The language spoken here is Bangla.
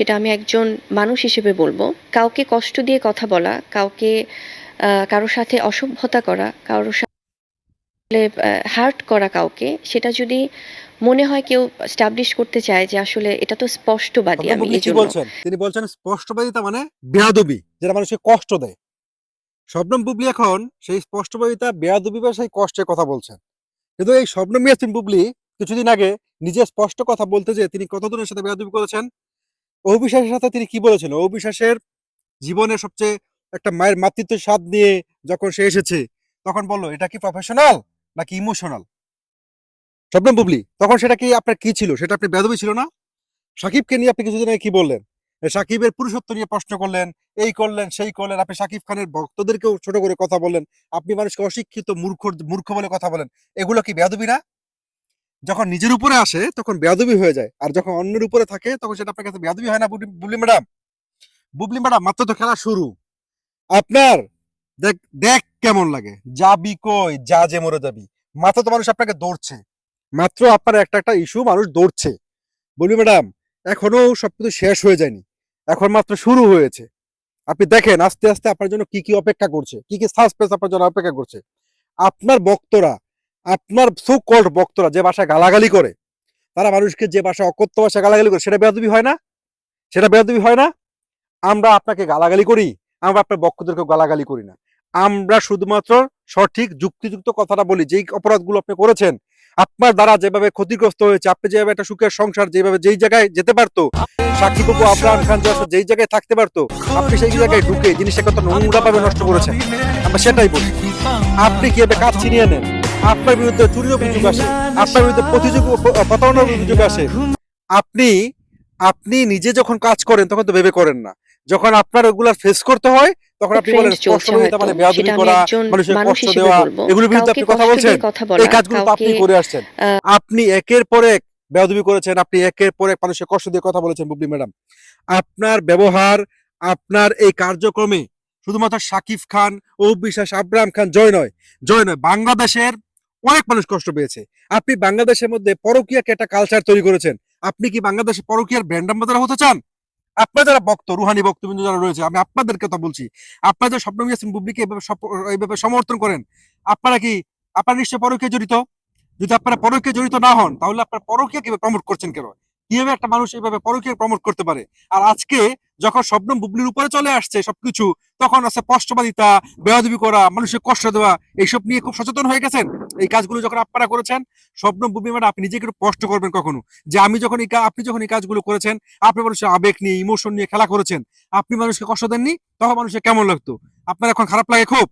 সেটা আমি একজন মানুষ হিসেবে বলব। কাউকে কষ্ট দিয়ে কথা বলা, কাউকে কারো সাথে অসভ্যতা করা, কারো সাথে হার্ট করা কাউকে, সেটা যদি মনে হয় কেউ এস্টাবলিশ করতে চায় যে আসলে এটা তো স্পষ্টবাদী শবনম আমি বুবলি কি এজন্য। বলছেন? তিনি বলছেন স্পষ্টবাদিতা মানে বেয়াদবি, যেটা মানুষকে কষ্ট দেয়। শবনম বুবলি এখন সেই স্পষ্টবাদিতা, বেয়াদবি বা সেই কষ্টের কথা বলছেন। কিন্তু এই শবনম ইয়াসমিন বুবলি কিছুদিন আগে নিজে স্পষ্ট কথা বলতে যেয়ে তিনি কতজনের সাথে বেয়াদবি করেছেন। অবিশ্বাসের সাথে তিনি কি বলেছেন? অবিশ্বাসের জীবনের সবচেয়ে একটা মায়ের মাতৃত্বের স্বাদ নিয়ে যখন সে এসেছে, তখন বলল এটা কি প্রফেশনাল নাকি ইমোশনাল? শবনম বুবলি তখন সেটা কি আপনার কি ছিল? সেটা আপনি বেয়াদবি ছিল না? সাকিবকে নিয়ে আপনি কিছুদিন আগে কি বললেন? সাকিবের পুরুষত্ব নিয়ে প্রশ্ন করলেন, এই করলেন, সেই করলেন। আপনি সাকিব খানের ভক্তদেরকেও ছোট করে কথা বললেন। আপনি মানুষকে অশিক্ষিত মূর্খ বলে কথা বলেন। এগুলো কি বেয়াদবি না? যখন নিজের উপরে আসে তখন বেয়াদবি হয়ে যায়। আর যখন অন্যের উপরে থাকে তখন সেটা আপনার কাছে বেয়াদবি হয় না বুবলি ম্যাডাম? বুবলি ম্যাডাম মাত্র তো খেলা শুরু। আপনার দেখ দেখ কেমন লাগে? যাবি কই? যা যে মরে যাবি। মাত্র তো মানুষ আপনাকে দৌড়ছে। মাত্র আপনার একটা ইস্যু মানুষ দৌড়ছে। বলি ম্যাডাম, এখনো সবকিছু শেষ হয়ে যায়নি, এখন মাত্র শুরু হয়েছে। আপনি দেখেন আস্তে আস্তে আপনার জন্য কি কি অপেক্ষা করছে, কি কি সাসপেন্স আপনার জন্য অপেক্ষা করছে। আপনার বক্তরা, আপনার সো কল্ড বক্তরা যে ভাষায় গালাগালি করে, তারা মানুষকে যে ভাষা অকথ্য ভাষা গালাগালি করে, সেটা বেয়াদবি হয় না? সেটা বেয়াদবি হয় না? আমরা আপনাকে গালাগালি করি, আমরা আপনার বক্তদেরকে গালাগালি করি না। আমরা শুধুমাত্র সঠিক যুক্তিযুক্ত কথাটা বলি। যেই অপরাধগুলো আপনি করেছেন, আপনার দ্বারা যেভাবে ক্ষতিগ্রস্ত হয়েছে, আপনি যেভাবে একটা সুখের সংসার যেভাবে যেই জায়গায় যেতে পারতো, সাকিব বাবু আব্রাহাম খান যেই জায়গায় থাকতে পারতো, আপনি সেই জায়গায় ঢুকে জিনিসটা কত নোংরা ভাবে নষ্ট করেছেন। আমরা সেটাই বলি। আপনি কিভাবে কাজ ছিনিয়ে নেন, আপনার বিরুদ্ধে চুরির অভিযোগ আসে, আপনার বিরুদ্ধে প্রতারণার অভিযোগ আসে। আপনি আপনি নিজে যখন কাজ করেন তখন তো ভেবে করেন না। যখন আপনার ওগুলা ফেস করতে হয় তখন আপনি ট্রেন্ড বলেন চলছে স্পষ্টবাদিতা হয়তো, মানে সেটা বেয়াদবি আমি করা, একজন মানুষের মানুষ কষ্ট হিসেবে দেওয়া, বলবো। এগুলোর বিরুদ্ধে কাউকে আপনি কথা কষ্ট বলছেন। দিয়ে কথা এই বলা, কাজগুলো তো কাউকে আপনি করে আসছেন। আপনি একের পর এক বেয়াদবি করেছেন, আপনি একের পর এক মানুষের কষ্ট দিয়ে কথা বলেছেন বুবলি ম্যাডাম। আপনার ব্যবহার, আপনার এই কার্যক্রমে শুধুমাত্র সাকিব খান, বিশ্বাস, আব্রাহাম খান জয় নয়, বাংলাদেশের অনেক মানুষ কষ্ট পেয়েছে। আপনি বাংলাদেশের মধ্যে পরকীয়াকে একটা কালচার তৈরি করেছেন। আপনি কি বাংলাদেশে পরকীয়ার ব্র্যান্ড অ্যাম্বাসাডর হতে চান? আপনার যারা রুহানি ভক্তবৃন্দ যারা রয়েছে, আমি আপনাদের কথা বলছি, আপনারা যে শবনম ইয়াসমিন বুবলিকে এইভাবে সমর্থন করেন, আপনারা কি, আপনারা নিশ্চয় পরকীয়ায় জড়িত? যদি আপনারা পরকীয়ায় জড়িত না হন, তাহলে আপনারা পরকীয়া কিভাবে প্রমোট করছেন কেন? কিভাবে একটা মানুষ এইভাবে পরকীয়া প্রমোট করতে পারে? আর আজকে যখন শবনম বুবলির উপরে চলে আসছে সবকিছু, তখন আছে স্পষ্টবাদিতা, বেয়াদবি করা, মানুষের কষ্ট দেওয়া, এইসব নিয়ে খুব সচেতন হয়ে গেছেন। এই কাজগুলো যখন আপনারা করেছেন, শবনম বুবলি ম্যাডাম আপনি নিজেকে একটু কষ্ট করবেন কখনো, যে আমি যখন আপনি যখন এই কাজগুলো করেছেন, আপনি মানুষের আবেগ নিয়ে, ইমোশন নিয়ে খেলা করেছেন, আপনি মানুষকে কষ্ট দেননি, তখন মানুষের কেমন লাগতো? আপনার এখন খারাপ লাগে খুব?